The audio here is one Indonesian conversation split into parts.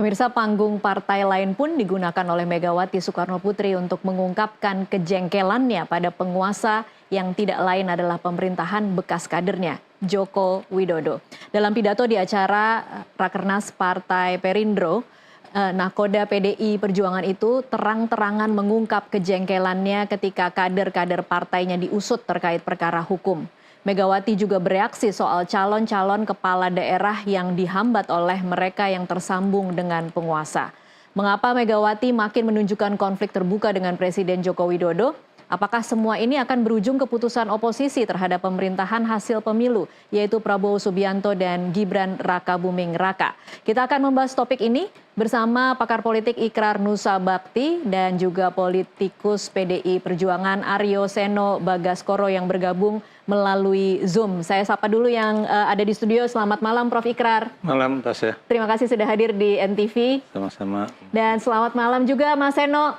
Pemirsa, panggung partai lain pun digunakan oleh Megawati Soekarnoputri untuk mengungkapkan kejengkelannya pada penguasa yang tidak lain adalah pemerintahan bekas kadernya, Joko Widodo. Dalam pidato di acara Rakernas Partai Perindro, Nakoda PDI Perjuangan itu terang-terangan mengungkap kejengkelannya ketika kader-kader partainya diusut terkait perkara hukum. Megawati juga bereaksi soal calon-calon kepala daerah yang dihambat oleh mereka yang tersambung dengan penguasa. Mengapa Megawati makin menunjukkan konflik terbuka dengan Presiden Joko Widodo? Apakah semua ini akan berujung keputusan oposisi terhadap pemerintahan hasil pemilu, yaitu Prabowo Subianto dan Gibran Rakabuming Raka? Kita akan membahas topik ini bersama pakar politik Ikrar Nusa Bakti dan juga politikus PDI Perjuangan Aryo Seno Bagaskoro yang bergabung melalui Zoom. Saya sapa dulu yang ada di studio. Selamat malam Prof. Ikrar. Malam Tasya. Terima kasih sudah hadir di NTV. Sama-sama. Dan selamat malam juga Mas Seno.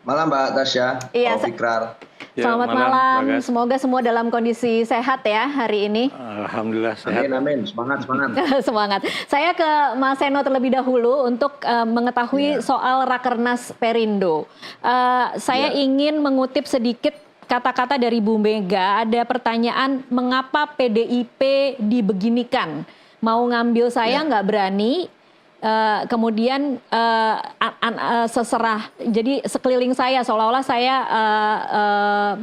Malam Mbak Tasya, Iya, Prof. Ikrar. Selamat malam. Semoga semua dalam kondisi sehat ya hari ini. Alhamdulillah sehat. Amin, amin. Semangat, semangat. Semangat. Saya ke Mas Seno terlebih dahulu untuk mengetahui soal Rakernas Perindo. Saya ingin mengutip sedikit kata-kata dari Bu Mega. Ada pertanyaan, mengapa PDIP dibeginikan? Mau ngambil saya nggak berani. Kemudian seserah, jadi sekeliling saya seolah-olah saya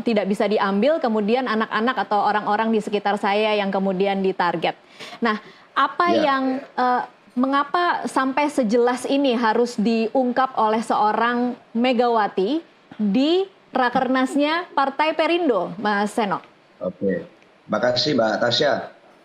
tidak bisa diambil, kemudian anak-anak atau orang-orang di sekitar saya yang kemudian ditarget. Nah, apa yang mengapa sampai sejelas ini harus diungkap oleh seorang Megawati di Rakernasnya Partai Perindo, Mas Seno? Oke, makasih Mbak Tasya.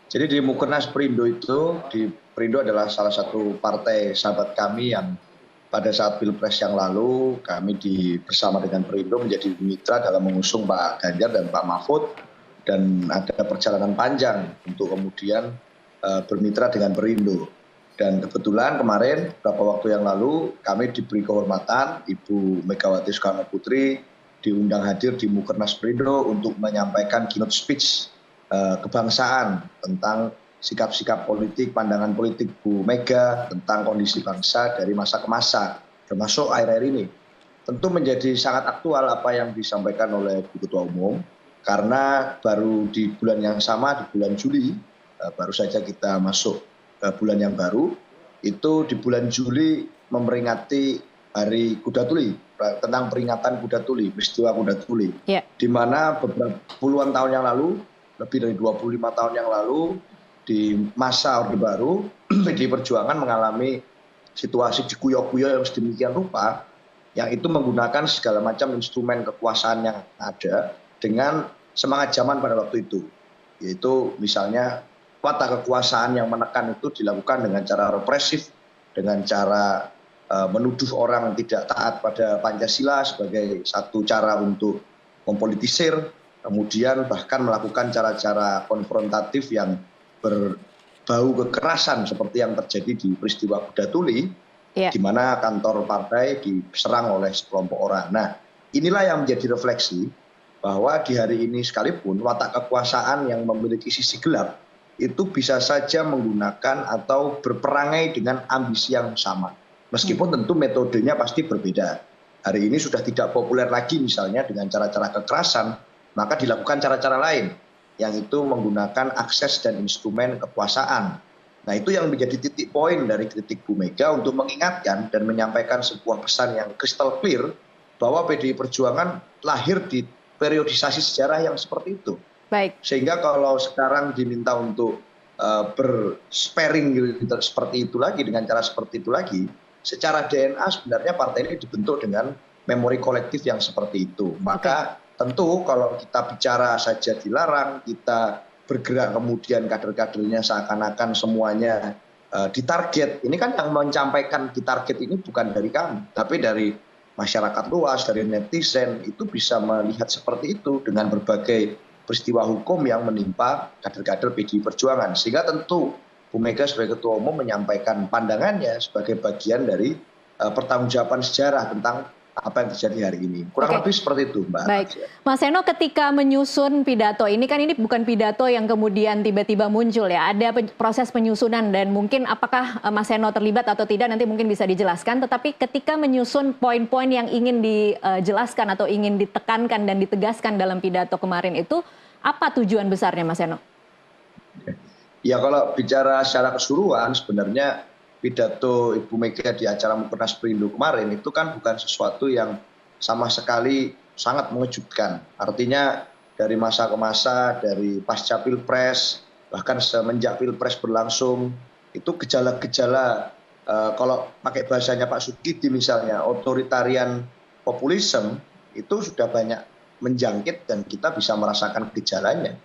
Jadi di Mukernas Perindo itu, Perindo adalah salah satu partai sahabat kami yang pada saat Pilpres yang lalu kami bersama dengan Perindo menjadi mitra dalam mengusung Pak Ganjar dan Pak Mahfud, dan ada perjalanan panjang untuk kemudian bermitra dengan Perindo. Dan kebetulan kemarin beberapa waktu yang lalu kami diberi kehormatan Ibu Megawati Soekarnoputri diundang hadir di Mukernas Perindo untuk menyampaikan keynote speech kebangsaan tentang sikap-sikap politik, pandangan politik Bu Mega tentang kondisi bangsa dari masa ke masa, termasuk akhir-akhir ini. Tentu menjadi sangat aktual apa yang disampaikan oleh Bu Ketua Umum, karena baru di bulan yang sama, di bulan Juli, baru saja kita masuk ke bulan yang baru, itu di bulan Juli memperingati Hari Kuda Tuli, tentang peringatan Kuda Tuli, peristiwa Kuda Tuli, di mana beberapa puluhan tahun yang lalu, lebih dari 25 tahun yang lalu, di masa Orde Baru, PDI Perjuangan mengalami situasi dikuyok-kuyok yang sedemikian rupa, yang itu menggunakan segala macam instrumen kekuasaan yang ada dengan semangat zaman pada waktu itu. Yaitu misalnya watak kekuasaan yang menekan itu dilakukan dengan cara represif, dengan cara menuduh orang tidak taat pada Pancasila sebagai satu cara untuk mempolitisir, kemudian bahkan melakukan cara-cara konfrontatif yang berbau kekerasan seperti yang terjadi di peristiwa Kuda Tuli, di mana kantor partai diserang oleh sekelompok orang. Nah, inilah yang menjadi refleksi bahwa di hari ini sekalipun watak kekuasaan yang memiliki sisi gelap itu bisa saja menggunakan atau berperangai dengan ambisi yang sama. Meskipun tentu metodenya pasti berbeda. Hari ini sudah tidak populer lagi misalnya dengan cara-cara kekerasan, maka dilakukan cara-cara lain, yang itu menggunakan akses dan instrumen kekuasaan. Nah, itu yang menjadi titik poin dari kritik Bu Mega untuk mengingatkan dan menyampaikan sebuah pesan yang crystal clear bahwa PDI Perjuangan lahir di periodisasi sejarah yang seperti itu. Baik. Sehingga kalau sekarang diminta untuk bersparing seperti itu lagi, dengan cara seperti itu lagi, secara DNA sebenarnya partai ini dibentuk dengan memori kolektif yang seperti itu. Maka tentu kalau kita bicara saja dilarang, kita bergerak kemudian kader-kadernya seakan-akan semuanya ditarget. Ini kan yang menyampaikan ditarget ini bukan dari kami, tapi dari masyarakat luas, dari netizen, itu bisa melihat seperti itu dengan berbagai peristiwa hukum yang menimpa kader-kader PDI Perjuangan. Sehingga tentu Bu Mega sebagai Ketua Umum menyampaikan pandangannya sebagai bagian dari pertanggungjawaban sejarah tentang apa yang terjadi hari ini. Kurang Oke. lebih seperti itu, Mbak. Baik, Mas Seno, ketika menyusun pidato ini kan ini bukan pidato yang kemudian tiba-tiba muncul ya, ada proses penyusunan dan mungkin apakah Mas Seno terlibat atau tidak nanti mungkin bisa dijelaskan. Tetapi ketika menyusun poin-poin yang ingin dijelaskan atau ingin ditekankan dan ditegaskan dalam pidato kemarin itu, apa tujuan besarnya, Mas Seno? Ya kalau bicara secara keseluruhan sebenarnya pidato Ibu Mega di acara Mukernas Perindo kemarin itu kan bukan sesuatu yang sama sekali sangat mengejutkan. Artinya dari masa ke masa, dari pasca Pilpres, bahkan semenjak Pilpres berlangsung, itu gejala-gejala, kalau pakai bahasanya Pak Sukidi misalnya, otoritarian populisme, itu sudah banyak menjangkit dan kita bisa merasakan gejalanya.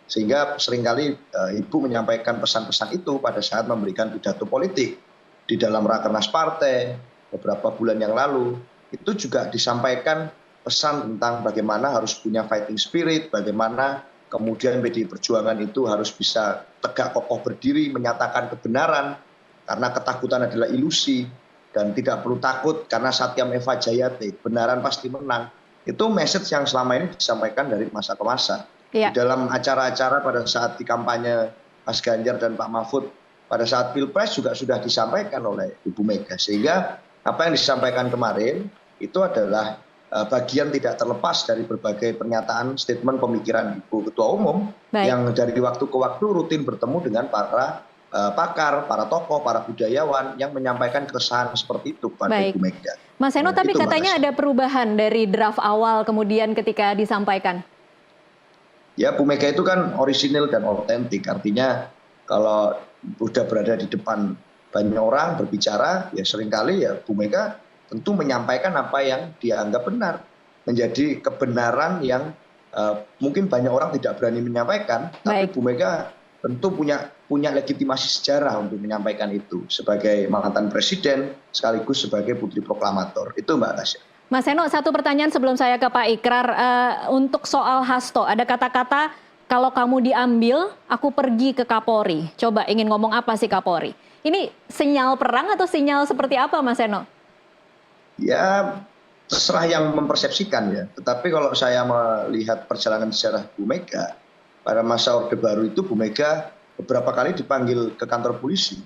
Sehingga seringkali Ibu menyampaikan pesan-pesan itu pada saat memberikan pidato politik. Di dalam Rakernas Partai beberapa bulan yang lalu, itu juga disampaikan pesan tentang bagaimana harus punya fighting spirit, bagaimana kemudian PDI Perjuangan itu harus bisa tegak kokoh berdiri, menyatakan kebenaran, karena ketakutan adalah ilusi, dan tidak perlu takut karena Satyam Eva Jayate, kebenaran pasti menang. Itu message yang selama ini disampaikan dari masa ke masa. Di dalam acara-acara pada saat di kampanye Mas Ganjar dan Pak Mahfud, pada saat Pilpres juga sudah disampaikan oleh Ibu Mega. Sehingga apa yang disampaikan kemarin itu adalah bagian tidak terlepas dari berbagai pernyataan statement pemikiran Ibu Ketua Umum. Baik. Yang dari waktu ke waktu rutin bertemu dengan para pakar, para tokoh, para budayawan yang menyampaikan keresahan seperti itu kepada Ibu Mega. Mas Seno, tapi katanya ada perubahan dari draft awal kemudian ketika disampaikan. Ya, Bu Mega itu kan orisinil dan otentik. Artinya kalau sudah berada di depan banyak orang berbicara, ya seringkali ya Bu Mega tentu menyampaikan apa yang dia anggap benar. Menjadi kebenaran yang mungkin banyak orang tidak berani menyampaikan, tapi Bu Mega tentu punya legitimasi sejarah untuk menyampaikan itu sebagai mantan presiden sekaligus sebagai putri proklamator. Itu Mbak Tasya. Mas Seno, satu pertanyaan sebelum saya ke Pak Ikrar. Untuk soal Hasto, ada kata-kata kalau kamu diambil, aku pergi ke Kapolri. Coba ingin ngomong apa sih Kapolri? Ini sinyal perang atau sinyal seperti apa, Mas Seno? Ya, terserah yang mempersepsikan ya. Tetapi kalau saya melihat perjalanan sejarah Bu Mega, pada masa Orde Baru itu Bu Mega beberapa kali dipanggil ke kantor polisi.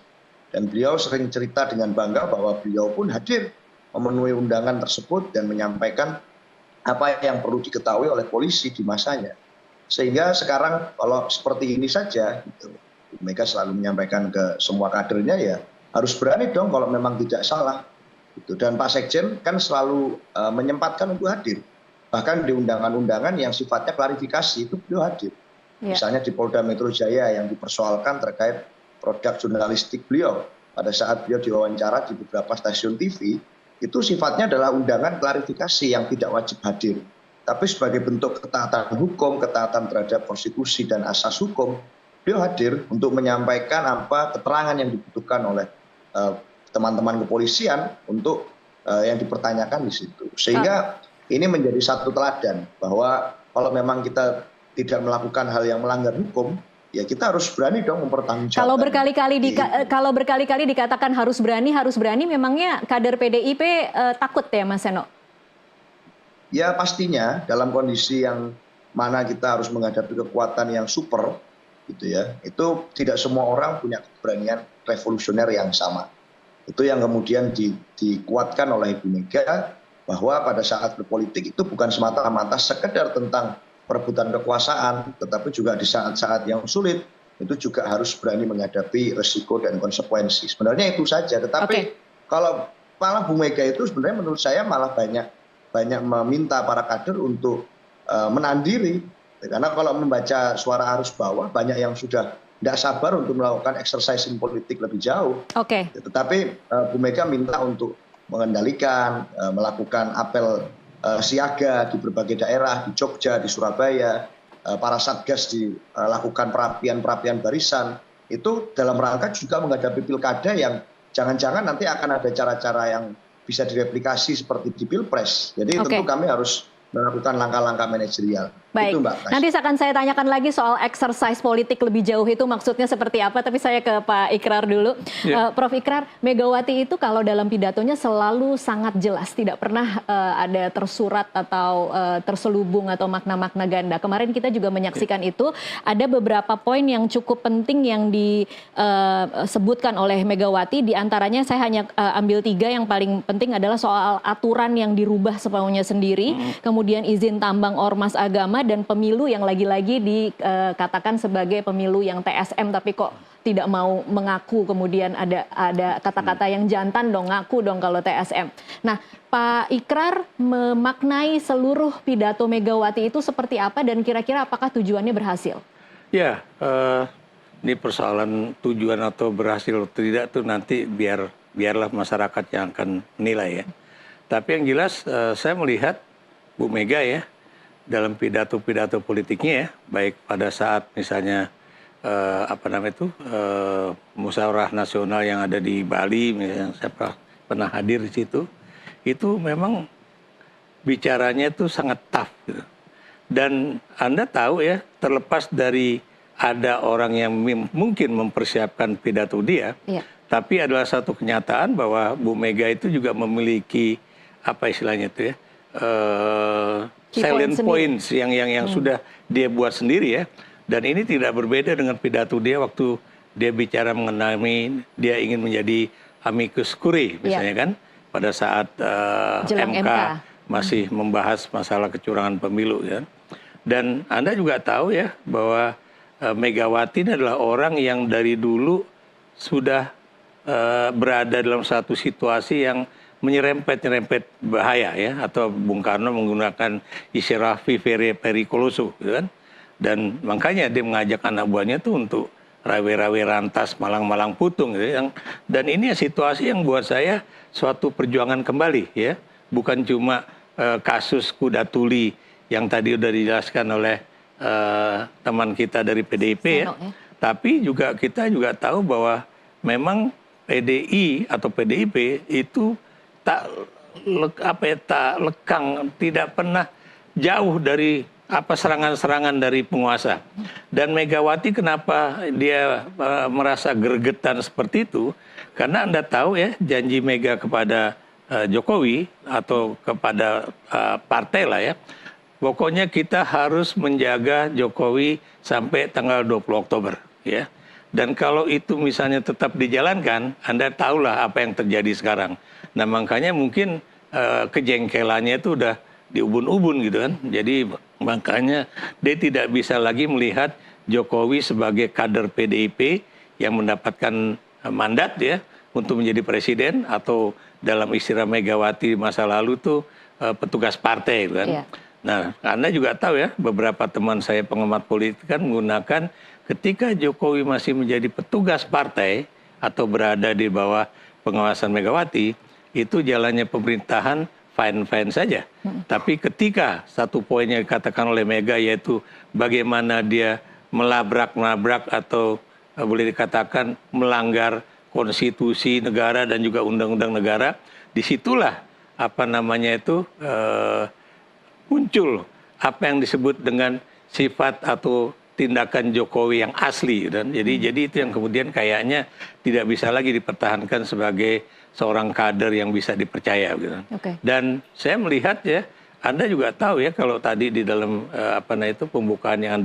Dan beliau sering cerita dengan bangga bahwa beliau pun hadir memenuhi undangan tersebut dan menyampaikan apa yang perlu diketahui oleh polisi di masanya. Sehingga sekarang kalau seperti ini saja, gitu, Bu Mega selalu menyampaikan ke semua kadernya ya harus berani dong kalau memang tidak salah. Gitu. Dan Pak Sekjen kan selalu menyempatkan untuk hadir. Bahkan di undangan-undangan yang sifatnya klarifikasi itu beliau hadir. Ya. Misalnya di Polda Metro Jaya yang dipersoalkan terkait produk jurnalistik beliau. Pada saat beliau diwawancara di beberapa stasiun TV, itu sifatnya adalah undangan klarifikasi yang tidak wajib hadir. Tapi sebagai bentuk ketaatan hukum, ketaatan terhadap konstitusi dan asas hukum, beliau hadir untuk menyampaikan apa keterangan yang dibutuhkan oleh teman-teman kepolisian untuk yang dipertanyakan di situ. Sehingga ini menjadi satu teladan bahwa kalau memang kita tidak melakukan hal yang melanggar hukum, ya kita harus berani dong mempertanggungjawabkan. Kalau berkali-kali dikatakan harus berani, memangnya kader PDIP takut ya, Mas Seno? Ya pastinya dalam kondisi yang mana kita harus menghadapi kekuatan yang super, gitu ya. Itu tidak semua orang punya keberanian revolusioner yang sama. Itu yang kemudian dikuatkan oleh Ibu Mega bahwa pada saat berpolitik itu bukan semata-mata sekedar tentang perebutan kekuasaan, tetapi juga di saat-saat yang sulit itu juga harus berani menghadapi resiko dan konsekuensi. Sebenarnya itu saja. Tetapi kalau malah Bu Mega itu sebenarnya menurut saya malah banyak meminta para kader untuk menahan diri. Karena kalau membaca suara arus bawah banyak yang sudah tidak sabar untuk melakukan exercising politik lebih jauh. Tetapi Bu Mega minta untuk mengendalikan, melakukan apel siaga di berbagai daerah, di Jogja, di Surabaya, para satgas dilakukan perapian barisan, itu dalam rangka juga menghadapi pilkada yang jangan-jangan nanti akan ada cara-cara yang bisa direplikasi seperti di Pilpres. Jadi tentu kami harus melakukan langkah-langkah manajerial. Baik, Itu Mbak Tasya. nanti akan saya tanyakan lagi soal exercise politik lebih jauh itu maksudnya seperti apa, tapi saya ke Pak Ikrar dulu. Ya. Prof. Ikrar, Megawati itu kalau dalam pidatonya selalu sangat jelas, tidak pernah ada tersurat atau terselubung atau makna-makna ganda. Kemarin kita juga menyaksikan itu, ada beberapa poin yang cukup penting yang disebutkan oleh Megawati, diantaranya saya hanya ambil 3, yang paling penting adalah soal aturan yang dirubah sepenuhnya sendiri, kemudian izin tambang ormas agama, dan pemilu yang lagi-lagi dikatakan sebagai pemilu yang TSM tapi kok tidak mau mengaku, kemudian ada kata-kata yang jantan dong, ngaku dong kalau TSM. Nah, Pak Ikrar memaknai seluruh pidato Megawati itu seperti apa dan kira-kira apakah tujuannya berhasil? Ya, ini persoalan tujuan atau berhasil atau tidak tuh nanti biarlah masyarakat yang akan menilai ya. Tapi yang jelas saya melihat Bu Mega ya, dalam pidato-pidato politiknya ya, baik pada saat misalnya musyawarah nasional yang ada di Bali, misalnya saya pernah hadir di situ, itu memang bicaranya itu sangat tough gitu. Dan Anda tahu ya, terlepas dari ada orang yang mungkin mempersiapkan pidato dia, tapi adalah satu kenyataan bahwa Bu Mega itu juga memiliki apa istilahnya itu ya, salient points yang sudah dia buat sendiri ya. Dan ini tidak berbeda dengan pidato dia waktu dia bicara mengenai dia ingin menjadi amicus curiae misalnya kan, pada saat MK masih membahas masalah kecurangan pemilu ya. Dan Anda juga tahu ya bahwa Megawati ini adalah orang yang dari dulu sudah berada dalam satu situasi yang menyerempet bahaya ya, atau Bung Karno menggunakan istilah vivere pericoloso gitu kan. Dan makanya dia mengajak anak buahnya tuh untuk rawe-rawe rantas malang-malang putung gitu ya. Dan ini situasi yang buat saya suatu perjuangan kembali ya, bukan cuma kasus kuda tuli yang tadi udah dijelaskan oleh teman kita dari PDIP ya. Tapi juga kita juga tahu bahwa memang PDI atau PDIP itu tak lekang, tidak pernah jauh dari serangan-serangan dari penguasa. Dan Megawati kenapa dia merasa gregetan seperti itu? Karena Anda tahu ya, janji Mega kepada Jokowi atau kepada partai lah ya, pokoknya kita harus menjaga Jokowi sampai tanggal 20 Oktober ya. Dan kalau itu misalnya tetap dijalankan, Anda tahulah apa yang terjadi sekarang. Nah makanya mungkin kejengkelannya itu udah diubun-ubun gitu kan. Jadi makanya dia tidak bisa lagi melihat Jokowi sebagai kader PDIP yang mendapatkan mandat ya untuk menjadi presiden, atau dalam istilah Megawati masa lalu tuh petugas partai gitu kan. Nah, Anda juga tahu ya, beberapa teman saya pengamat politik kan menggunakan ketika Jokowi masih menjadi petugas partai atau berada di bawah pengawasan Megawati, itu jalannya pemerintahan fine-fine saja. Tapi ketika satu poin yang dikatakan oleh Mega, yaitu bagaimana dia melabrak-nabrak atau boleh dikatakan melanggar konstitusi negara dan juga undang-undang negara, disitulah muncul apa yang disebut dengan sifat atau tindakan Jokowi yang asli, dan jadi itu yang kemudian kayaknya tidak bisa lagi dipertahankan sebagai seorang kader yang bisa dipercaya gitu. Dan saya melihat ya, Anda juga tahu ya, kalau tadi di dalam pembukaan yang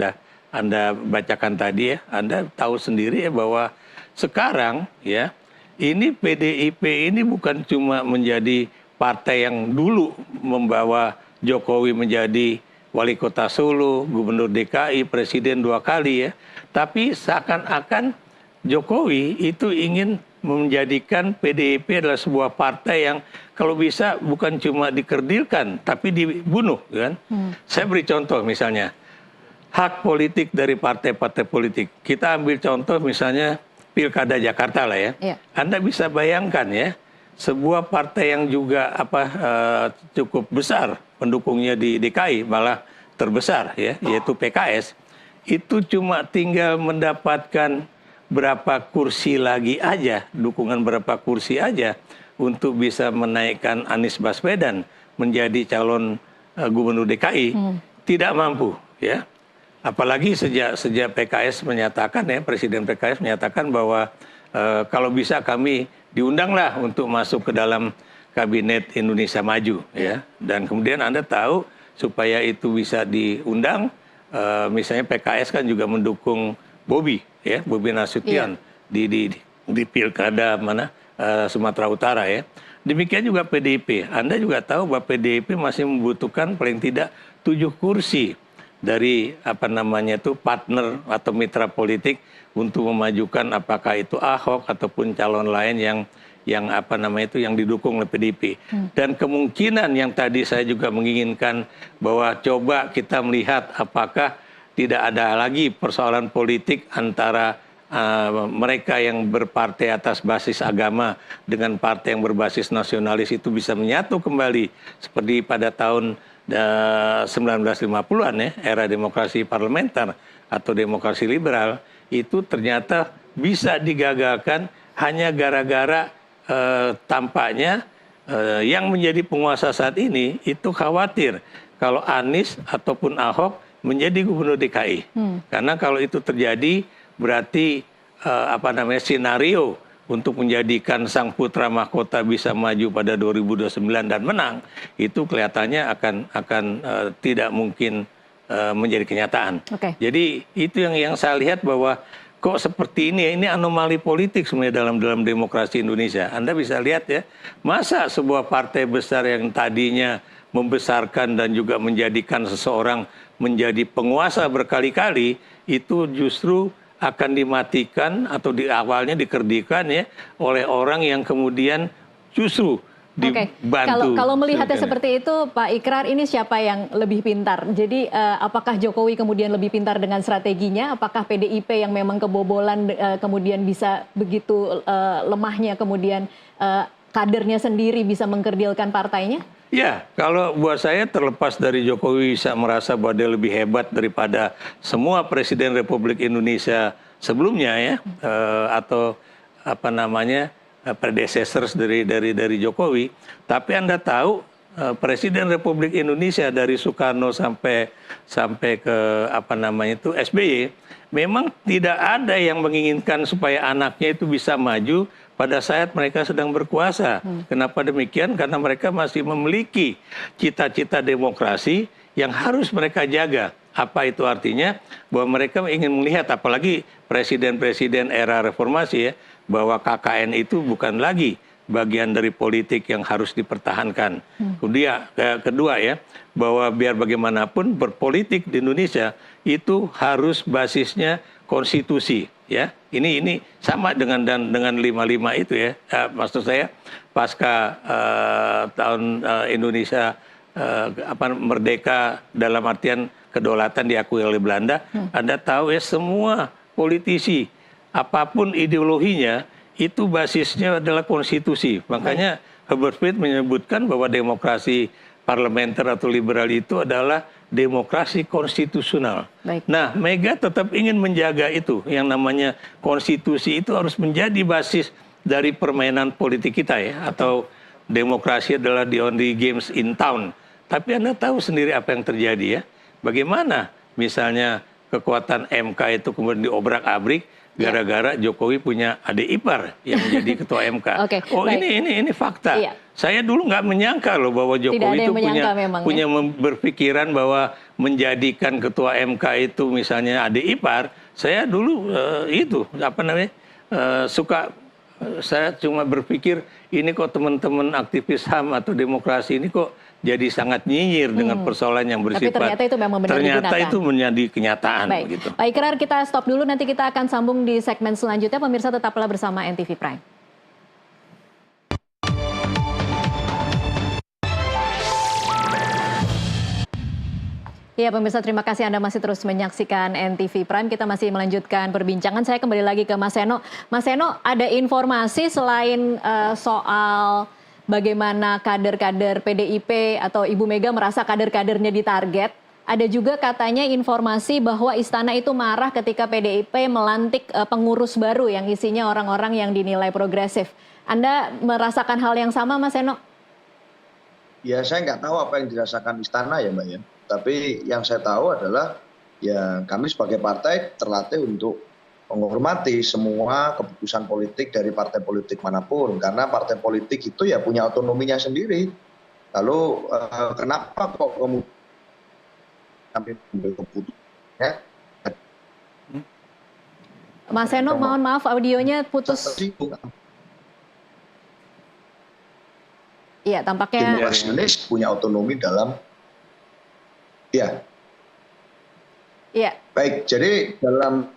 Anda bacakan tadi ya, Anda tahu sendiri ya bahwa sekarang ya, ini PDIP ini bukan cuma menjadi partai yang dulu membawa Jokowi menjadi wali kota Solo, gubernur DKI, presiden 2 kali ya. Tapi seakan-akan Jokowi itu ingin menjadikan PDIP adalah sebuah partai yang kalau bisa bukan cuma dikerdilkan, tapi dibunuh kan. Saya beri contoh misalnya, hak politik dari partai-partai politik. Kita ambil contoh misalnya Pilkada Jakarta lah ya. Anda bisa bayangkan ya, sebuah partai yang juga cukup besar pendukungnya di DKI, malah terbesar ya, yaitu PKS, itu cuma tinggal mendapatkan berapa kursi lagi aja, dukungan berapa kursi aja untuk bisa menaikkan Anies Baswedan menjadi calon gubernur DKI, tidak mampu ya. Apalagi sejak PKS menyatakan ya, Presiden PKS menyatakan bahwa kalau bisa kami diundanglah untuk masuk ke dalam Kabinet Indonesia Maju ya. Dan kemudian Anda tahu supaya itu bisa diundang, misalnya PKS kan juga mendukung Bobi ya, Bobi Nasution di pilkada Sumatera Utara ya. Demikian juga PDIP. Anda juga tahu bahwa PDIP masih membutuhkan paling tidak 7 kursi dari partner atau mitra politik untuk memajukan apakah itu Ahok ataupun calon lain yang didukung oleh PDIP. Dan kemungkinan yang tadi saya juga menginginkan bahwa coba kita melihat apakah tidak ada lagi persoalan politik antara mereka yang berpartai atas basis agama dengan partai yang berbasis nasionalis itu bisa menyatu kembali seperti pada tahun 1950-an ya, era demokrasi parlementer atau demokrasi liberal, itu ternyata bisa digagalkan hanya gara-gara tampaknya yang menjadi penguasa saat ini itu khawatir kalau Anies ataupun Ahok menjadi gubernur DKI. Karena kalau itu terjadi berarti skenario untuk menjadikan sang putra mahkota bisa maju pada 2029 dan menang, itu kelihatannya akan tidak mungkin menjadi kenyataan. Jadi itu yang saya lihat bahwa kok seperti ini anomali politik sebenarnya dalam demokrasi Indonesia. Anda bisa lihat ya, masa sebuah partai besar yang tadinya membesarkan dan juga menjadikan seseorang menjadi penguasa berkali-kali, itu justru akan dimatikan atau awalnya dikerdikan ya oleh orang yang kemudian justru dibantu. Kalau melihatnya seperti itu, Pak Ikrar, ini siapa yang lebih pintar? Jadi apakah Jokowi kemudian lebih pintar dengan strateginya? Apakah PDIP yang memang kebobolan kemudian bisa begitu lemahnya kemudian kadernya sendiri bisa mengkerdilkan partainya? Ya, kalau buat saya terlepas dari Jokowi bisa merasa bahwa dia lebih hebat daripada semua Presiden Republik Indonesia sebelumnya ya, atau predecessors dari Jokowi. Tapi Anda tahu Presiden Republik Indonesia dari Soekarno sampai ke SBY, memang tidak ada yang menginginkan supaya anaknya itu bisa maju pada saat mereka sedang berkuasa. Kenapa demikian? Karena mereka masih memiliki cita-cita demokrasi yang harus mereka jaga. Apa itu artinya? Bahwa mereka ingin melihat, apalagi presiden-presiden era reformasi ya, bahwa KKN itu bukan lagi bagian dari politik yang harus dipertahankan. Kemudian kedua ya, bahwa biar bagaimanapun berpolitik di Indonesia itu harus basisnya konstitusi ya. Ini sama dengan 55 itu ya. Maksud saya pasca tahun Indonesia merdeka dalam artian kedaulatan diakui oleh Belanda, Anda tahu ya semua politisi apapun ideologinya itu basisnya adalah konstitusi. Makanya Herbert Smead menyebutkan bahwa demokrasi parlementer atau liberal itu adalah demokrasi konstitusional. Nah, Mega tetap ingin menjaga itu. Yang namanya konstitusi itu harus menjadi basis dari permainan politik kita ya. Atau demokrasi adalah the only games in town. Tapi Anda tahu sendiri apa yang terjadi ya. Bagaimana misalnya kekuatan MK itu kemudian diobrak-abrik gara-gara Jokowi punya adik ipar yang menjadi ketua MK. Ini fakta. Saya dulu nggak menyangka loh bahwa Jokowi itu punya berpikiran bahwa menjadikan ketua MK itu misalnya adik ipar. Saya dulu saya cuma berpikir ini kok teman-teman aktivis HAM atau demokrasi ini kok jadi sangat nyinyir dengan persoalan yang bersifat. Tapi ternyata itu memang benar digunakan. Ternyata itu menjadi kenyataan. Baik. Pak Ikrar, kita stop dulu, nanti kita akan sambung di segmen selanjutnya. Pemirsa tetaplah bersama NTV Prime. Ya pemirsa, terima kasih Anda masih terus menyaksikan NTV Prime. Kita masih melanjutkan perbincangan. Saya kembali lagi ke Mas Seno. Mas Seno, ada informasi selain soal bagaimana kader-kader PDIP atau Ibu Mega merasa kader-kadernya ditarget. Ada juga katanya informasi bahwa Istana itu marah ketika PDIP melantik pengurus baru yang isinya orang-orang yang dinilai progresif. Anda merasakan hal yang sama, Mas Seno? Ya, saya nggak tahu apa yang dirasakan Istana ya, Mbak ya. Tapi yang saya tahu adalah ya kami sebagai partai terlatih untuk menghormati semua keputusan politik dari partai politik manapun, karena partai politik itu ya punya otonominya sendiri. Lalu kenapa kok kemudian kami mengambil keputusannya? Mas Seno, mohon maaf audionya putus. Iya, tampaknya. Demokrasi Indonesia punya otonomi dalam, ya. Iya. Baik, jadi dalam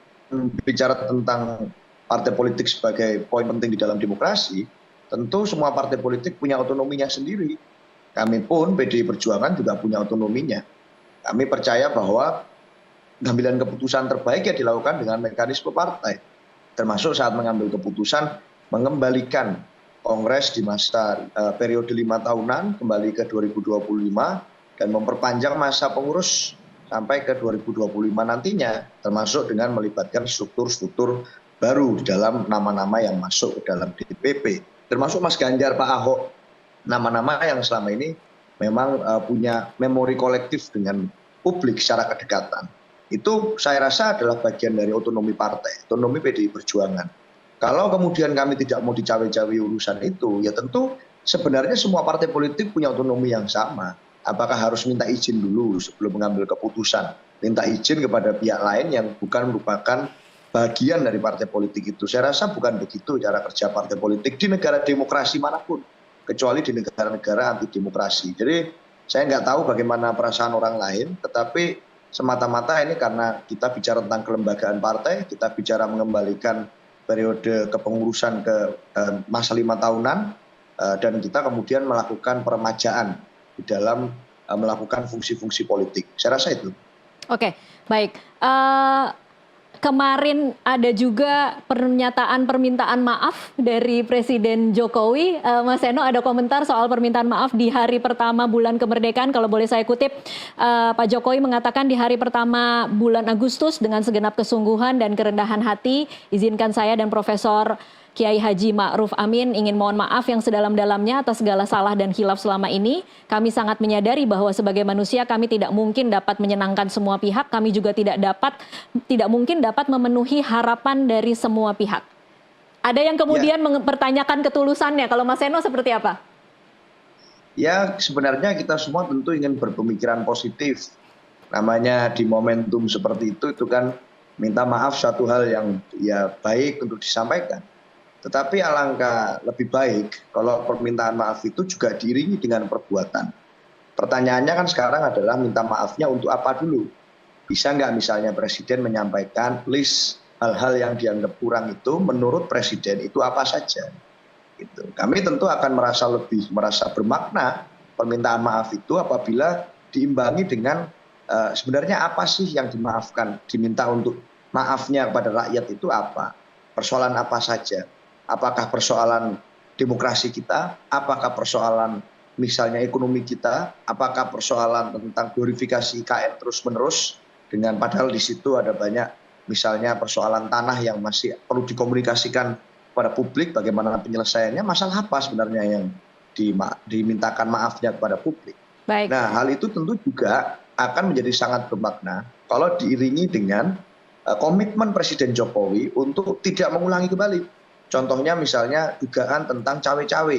bicara tentang partai politik sebagai poin penting di dalam demokrasi, tentu semua partai politik punya otonominya sendiri. Kami pun PDI Perjuangan juga punya otonominya. Kami percaya bahwa pengambilan keputusan terbaik ya dilakukan dengan mekanisme partai, termasuk saat mengambil keputusan mengembalikan Kongres di masa periode 5 tahunan kembali ke 2025 dan memperpanjang masa pengurus sampai ke 2025 nantinya, termasuk dengan melibatkan struktur-struktur baru di dalam nama-nama yang masuk ke dalam DPP, termasuk Mas Ganjar, Pak Ahok, nama-nama yang selama ini memang punya memori kolektif dengan publik secara kedekatan. Itu saya rasa adalah bagian dari otonomi partai, otonomi PDI Perjuangan. Kalau kemudian kami tidak mau dicawe-cawe urusan itu, ya tentu sebenarnya semua partai politik punya otonomi yang sama. Apakah harus minta izin dulu sebelum mengambil keputusan? Minta izin kepada pihak lain yang bukan merupakan bagian dari partai politik itu. Saya rasa bukan begitu cara kerja partai politik di negara demokrasi manapun, kecuali di negara-negara anti demokrasi. Jadi saya nggak tahu bagaimana perasaan orang lain, tetapi semata-mata ini karena kita bicara tentang kelembagaan partai, kita bicara mengembalikan periode kepengurusan ke masa 5 tahunan, dan kita kemudian melakukan peremajaan di dalam melakukan fungsi-fungsi politik. Saya rasa itu. Oke, baik. Kemarin ada juga pernyataan permintaan maaf dari Presiden Jokowi. Mas Seno, ada komentar soal permintaan maaf di hari pertama bulan kemerdekaan. Kalau boleh saya kutip, Pak Jokowi mengatakan di hari pertama bulan Agustus dengan segenap kesungguhan dan kerendahan hati, izinkan saya dan Profesor Kiai Haji Ma'ruf Amin ingin mohon maaf yang sedalam-dalamnya atas segala salah dan khilaf selama ini. Kami sangat menyadari bahwa sebagai manusia kami tidak mungkin dapat menyenangkan semua pihak. Kami juga tidak mungkin dapat memenuhi harapan dari semua pihak. Ada yang kemudian mempertanyakan ketulusannya. Kalau Mas Seno seperti apa? Ya, sebenarnya kita semua tentu ingin berpemikiran positif. Namanya di momentum seperti itu kan minta maaf suatu hal yang ya baik untuk disampaikan. Tetapi alangkah lebih baik kalau permintaan maaf itu juga diiringi dengan perbuatan. Pertanyaannya kan sekarang adalah minta maafnya untuk apa dulu? Bisa nggak misalnya Presiden menyampaikan list hal-hal yang dianggap kurang itu menurut Presiden itu apa saja? Gitu. Kami tentu akan merasa bermakna permintaan maaf itu apabila diimbangi dengan sebenarnya apa sih yang dimaafkan, diminta untuk maafnya kepada rakyat itu apa? Persoalan apa saja? Apakah persoalan demokrasi kita, apakah persoalan misalnya ekonomi kita, apakah persoalan tentang glorifikasi IKN terus-menerus, dengan padahal di situ ada banyak misalnya persoalan tanah yang masih perlu dikomunikasikan pada publik, bagaimana penyelesaiannya, masalah apa sebenarnya yang dimintakan maafnya kepada publik. Baik. Nah, hal itu tentu juga akan menjadi sangat bermakna kalau diiringi dengan komitmen Presiden Jokowi untuk tidak mengulangi kembali. Contohnya misalnya dugaan tentang cawe-cawe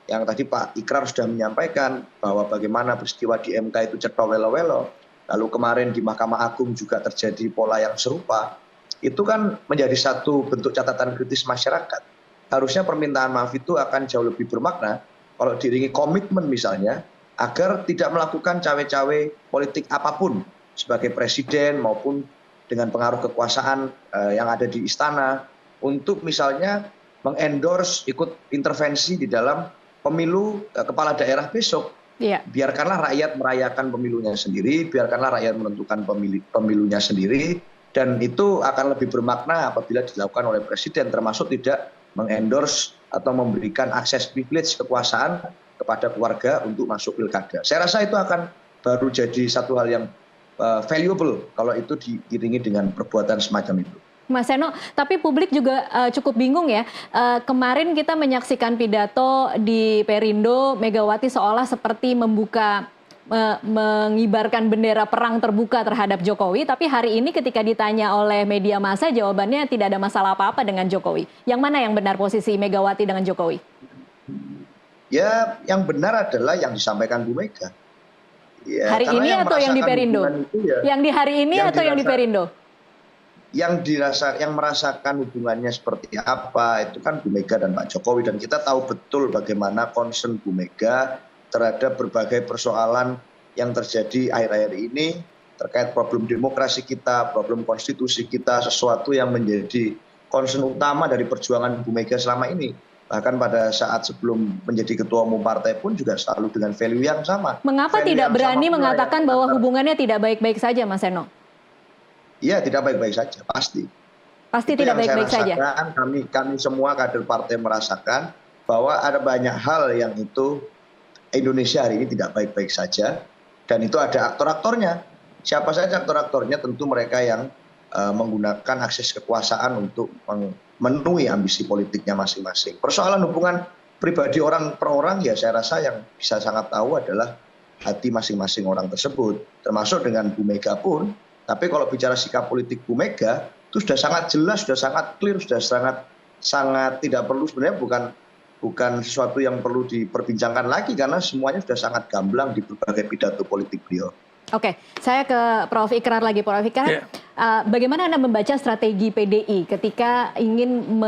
yang tadi Pak Ikrar sudah menyampaikan bahwa bagaimana peristiwa di MK itu cetha welo-welo, lalu kemarin di Mahkamah Agung juga terjadi pola yang serupa. Itu kan menjadi satu bentuk catatan kritis masyarakat. Harusnya permintaan maaf itu akan jauh lebih bermakna kalau diiringi komitmen misalnya agar tidak melakukan cawe-cawe politik apapun sebagai presiden maupun dengan pengaruh kekuasaan yang ada di istana, untuk misalnya mengendorse ikut intervensi di dalam pemilu kepala daerah besok. Iya. Biarkanlah rakyat merayakan pemilunya sendiri, biarkanlah rakyat menentukan pemilunya sendiri, dan itu akan lebih bermakna apabila dilakukan oleh presiden, termasuk tidak mengendorse atau memberikan akses privilege kekuasaan kepada keluarga untuk masuk pilkada. Saya rasa itu akan baru jadi satu hal yang valuable kalau itu diiringi dengan perbuatan semacam itu. Mas Seno, tapi publik juga cukup bingung ya. Kemarin kita menyaksikan pidato di Perindo, Megawati seolah seperti membuka mengibarkan bendera perang terbuka terhadap Jokowi, tapi hari ini ketika ditanya oleh media massa jawabannya tidak ada masalah apa-apa dengan Jokowi. Yang mana yang benar posisi Megawati dengan Jokowi? Ya, yang benar adalah yang disampaikan Bu Mega. Ya, hari ini atau yang di Perindo? Yang di hari ini atau yang di Perindo? Yang merasakan hubungannya seperti apa itu kan Bu Mega dan Pak Jokowi, dan kita tahu betul bagaimana concern Bu Mega terhadap berbagai persoalan yang terjadi akhir-akhir ini terkait problem demokrasi kita, problem konstitusi kita, sesuatu yang menjadi concern utama dari perjuangan Bu Mega selama ini. Bahkan pada saat sebelum menjadi ketua umum partai pun juga selalu dengan value yang sama. Mengapa tidak berani mengatakan bahwa hubungannya tidak baik-baik saja, Mas Seno? Iya, tidak baik-baik saja, pasti. Pasti tidak baik-baik saja. Kami semua kader partai merasakan bahwa ada banyak hal yang itu Indonesia hari ini tidak baik-baik saja, dan itu ada aktor-aktornya. Siapa saja aktor-aktornya? Tentu mereka yang menggunakan akses kekuasaan untuk memenuhi ambisi politiknya masing-masing. Persoalan hubungan pribadi orang per orang, ya saya rasa yang bisa sangat tahu adalah hati masing-masing orang tersebut, termasuk dengan Bu Mega pun. Tapi kalau bicara sikap politik Bu Mega, itu sudah sangat jelas, sudah sangat clear, sudah sangat tidak perlu, sebenarnya bukan sesuatu yang perlu diperbincangkan lagi, karena semuanya sudah sangat gamblang di berbagai pidato politik beliau. Oke, saya ke Prof. Ikrar lagi. Prof. Ikrar, bagaimana Anda membaca strategi PDI ketika ingin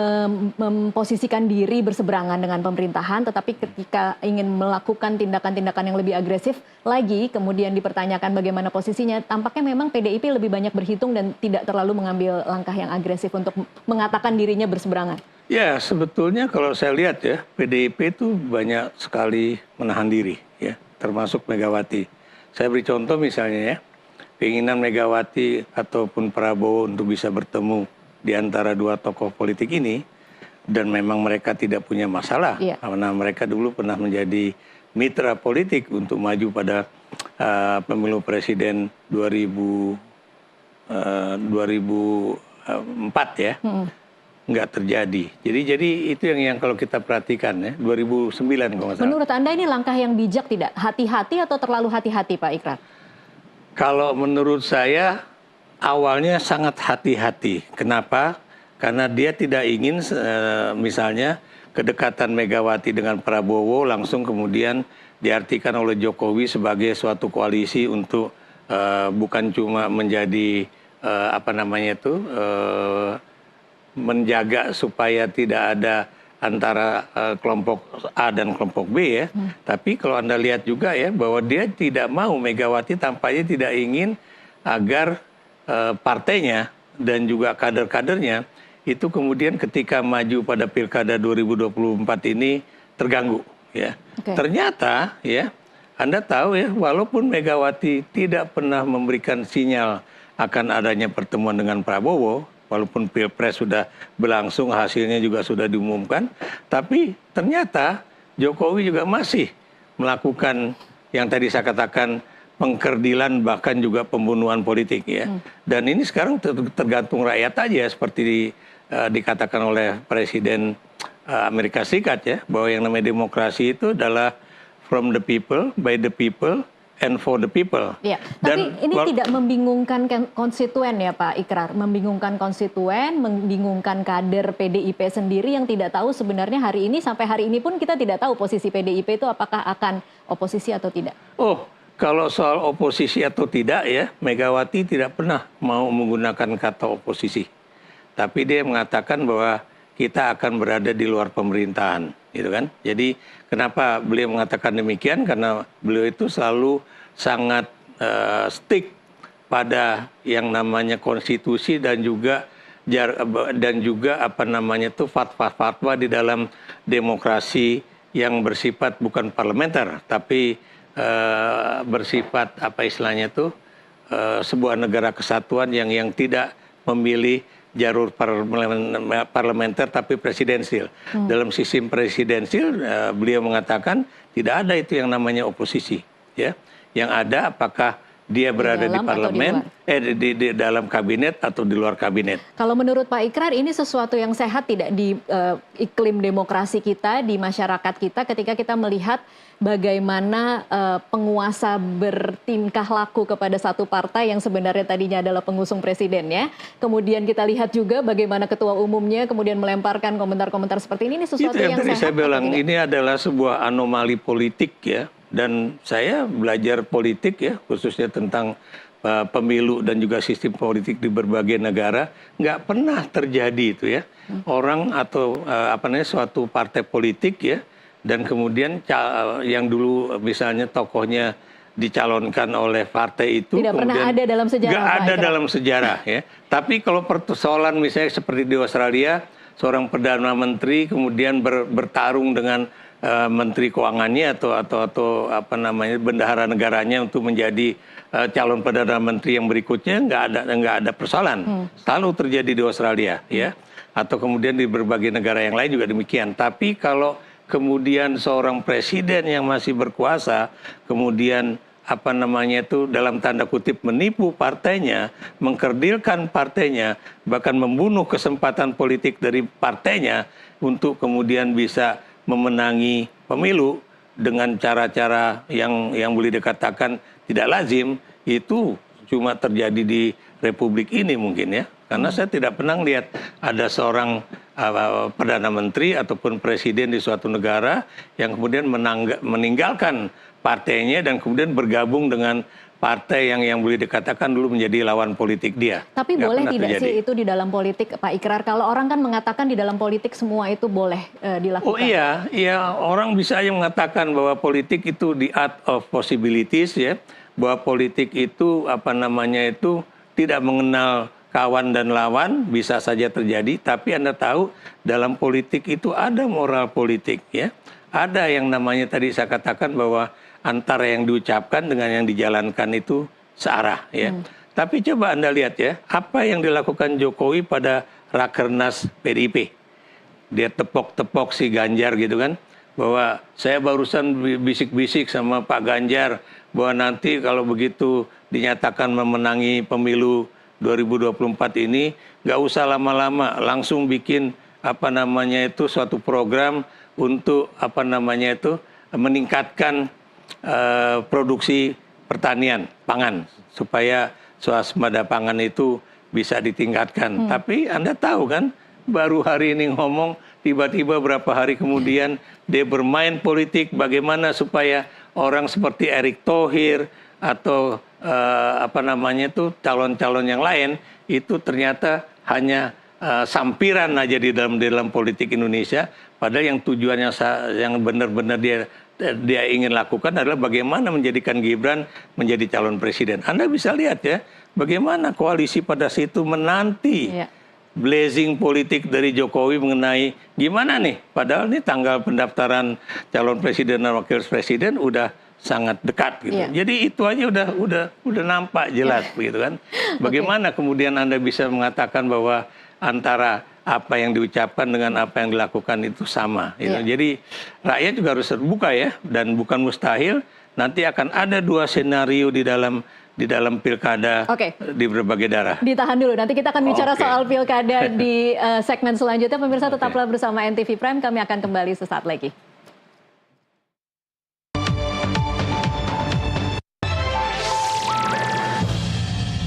memposisikan diri berseberangan dengan pemerintahan, tetapi ketika ingin melakukan tindakan-tindakan yang lebih agresif lagi, kemudian dipertanyakan bagaimana posisinya, tampaknya memang PDIP lebih banyak berhitung dan tidak terlalu mengambil langkah yang agresif untuk mengatakan dirinya berseberangan. Ya, sebetulnya kalau saya lihat ya, PDIP itu banyak sekali menahan diri, ya, termasuk Megawati. Saya beri contoh misalnya ya, keinginan Megawati ataupun Prabowo untuk bisa bertemu di antara dua tokoh politik ini, dan memang mereka tidak punya masalah, karena mereka dulu pernah menjadi mitra politik untuk maju pada pemilu presiden 2004 ya, nggak terjadi. Jadi itu yang kalau kita perhatikan ya, 2009 kalau nggak salah. Menurut Anda ini langkah yang bijak tidak? Hati-hati atau terlalu hati-hati, Pak Ikrar? Kalau menurut saya awalnya sangat hati-hati. Kenapa? Karena dia tidak ingin misalnya kedekatan Megawati dengan Prabowo langsung kemudian diartikan oleh Jokowi sebagai suatu koalisi untuk bukan cuma menjadi menjaga supaya tidak ada antara kelompok A dan kelompok B ya. Tapi kalau Anda lihat juga ya bahwa dia tidak mau, Megawati tampaknya tidak ingin agar partainya dan juga kader-kadernya itu kemudian ketika maju pada Pilkada 2024 ini terganggu ya. Ternyata ya, Anda tahu ya, walaupun Megawati tidak pernah memberikan sinyal akan adanya pertemuan dengan Prabowo, walaupun Pilpres sudah berlangsung, hasilnya juga sudah diumumkan, tapi ternyata Jokowi juga masih melakukan yang tadi saya katakan pengkerdilan, bahkan juga pembunuhan politik ya. Dan ini sekarang tergantung rakyat aja, seperti dikatakan oleh Presiden Amerika Serikat ya, bahwa yang namanya demokrasi itu adalah from the people, by the people, and for the people. Ya, tapi ini tidak membingungkan konstituen ya Pak Ikrar, membingungkan konstituen, membingungkan kader PDIP sendiri yang tidak tahu sebenarnya hari ini, sampai hari ini pun kita tidak tahu posisi PDIP itu apakah akan oposisi atau tidak. Oh, kalau soal oposisi atau tidak ya, Megawati tidak pernah mau menggunakan kata oposisi. Tapi dia mengatakan bahwa kita akan berada di luar pemerintahan, gitu kan. Jadi kenapa beliau mengatakan demikian? Karena beliau itu selalu sangat stick pada yang namanya konstitusi dan juga fatwa di dalam demokrasi yang bersifat bukan parlementer, tapi bersifat sebuah negara kesatuan yang tidak memilih jalur parlementer tapi presidensil. Dalam sistem presidensil beliau mengatakan tidak ada itu yang namanya oposisi ya. Yang ada apakah dia berada di dalam atau di parlemen, luar? di dalam kabinet atau di luar kabinet. Kalau menurut Pak Ikrar, ini sesuatu yang sehat tidak di iklim demokrasi kita, di masyarakat kita, ketika kita melihat bagaimana penguasa bertingkah laku kepada satu partai yang sebenarnya tadinya adalah pengusung presiden ya. Kemudian kita lihat juga bagaimana ketua umumnya kemudian melemparkan komentar-komentar seperti ini sesuatu Itu yang tadi sehat saya bilang, atau tidak? ini adalah sebuah anomali politik ya. Dan saya belajar politik ya, khususnya tentang pemilu dan juga sistem politik di berbagai negara, nggak pernah terjadi itu ya. Orang atau suatu partai politik ya, dan kemudian yang dulu misalnya tokohnya dicalonkan oleh partai itu Tidak pernah kemudian ada dalam sejarah, nggak Pak ada Ikrar. dalam sejarah ya. Tapi kalau persoalan misalnya seperti di Australia, seorang perdana menteri kemudian bertarung dengan menteri keuangannya atau bendahara negaranya untuk menjadi calon perdana menteri yang berikutnya, nggak ada persoalan. Selalu terjadi di Australia ya, atau kemudian di berbagai negara yang lain juga demikian. Tapi kalau kemudian seorang presiden yang masih berkuasa kemudian dalam tanda kutip menipu partainya, mengkerdilkan partainya, bahkan membunuh kesempatan politik dari partainya untuk kemudian bisa memenangi pemilu dengan cara-cara yang boleh dikatakan tidak lazim, itu cuma terjadi di Republik ini mungkin ya. Karena saya tidak pernah lihat ada seorang perdana menteri ataupun presiden di suatu negara yang kemudian meninggalkan partainya dan kemudian bergabung dengan partai yang boleh dikatakan dulu menjadi lawan politik dia. Tapi Nggak boleh pernah tidak terjadi. sih itu di dalam politik, Pak Ikrar? Kalau orang kan mengatakan di dalam politik semua itu boleh dilakukan. Oh iya, orang bisa aja mengatakan bahwa politik itu the art of possibilities ya, bahwa politik itu tidak mengenal kawan dan lawan, bisa saja terjadi. Tapi Anda tahu dalam politik itu ada moral politik ya, ada yang namanya tadi saya katakan bahwa antara yang diucapkan dengan yang dijalankan itu searah ya. Tapi coba Anda lihat ya, apa yang dilakukan Jokowi pada Rakernas PDIP. Dia tepok-tepok si Ganjar gitu kan, bahwa saya barusan bisik-bisik sama Pak Ganjar bahwa nanti kalau begitu dinyatakan memenangi pemilu 2024 ini, nggak usah lama-lama, langsung bikin suatu program untuk meningkatkan produksi pertanian pangan supaya swasembada pangan itu bisa ditingkatkan. Tapi Anda tahu kan, baru hari ini ngomong, tiba-tiba berapa hari kemudian dia bermain politik bagaimana supaya orang seperti Erick Thohir atau calon-calon yang lain itu ternyata hanya sampiran aja di dalam politik Indonesia, padahal yang tujuannya yang benar-benar dia ingin lakukan adalah bagaimana menjadikan Gibran menjadi calon presiden. Anda bisa lihat ya, bagaimana koalisi pada situ menanti blazing politik dari Jokowi mengenai gimana nih, padahal nih tanggal pendaftaran calon presiden dan wakil presiden udah sangat dekat gitu. Jadi itu aja udah nampak jelas begitu kan. Bagaimana kemudian Anda bisa mengatakan bahwa antara apa yang diucapkan dengan apa yang dilakukan itu sama. Jadi rakyat juga harus terbuka ya, dan bukan mustahil nanti akan ada dua senario di dalam pilkada di berbagai daerah. Ditahan dulu, nanti kita akan bicara soal pilkada di segmen selanjutnya. Pemirsa tetaplah bersama NTV Prime, kami akan kembali sesaat lagi.